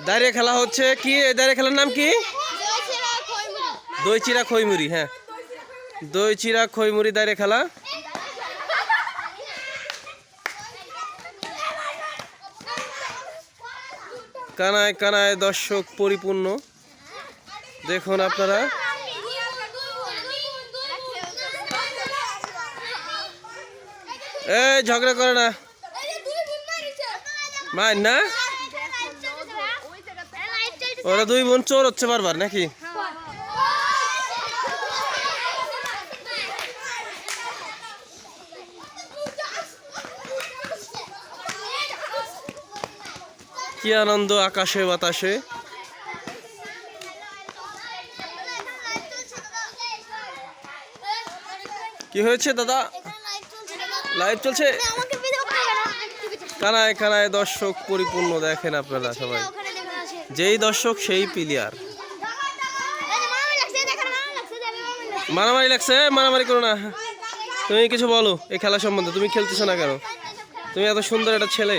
দাঁড়িয়ে খেলা হচ্ছে কি? এই দাঁড়িয়ে খেলার নাম কি? দই চিরা খইমুড়ি। হ্যাঁ, দই চিরা খইমুড়ি দাঁড়িয়ে খেলা। কানায় কানায় দর্শক পরিপূর্ণ, দেখুন আপনারা। এই ঝগড়া করে না, মার না। ওরা দুই বোন চোর হচ্ছে বারবার নাকি? কি আনন্দ আকাশে বাতাসে। কি হয়েছে দাদা? লাইভ চলছে। কানায় কানায় দর্শক পরিপূর্ণ, দেখেন আপনারা সবাই। যেই দর্শক সেই প্লেয়ার। মারামারি লাগছে? মারামারি করো না। তুমি কিছু বলো এই খেলা সম্বন্ধে, তুমি খেলতেছো না কেন? তুমি এত সুন্দর একটা ছেলে।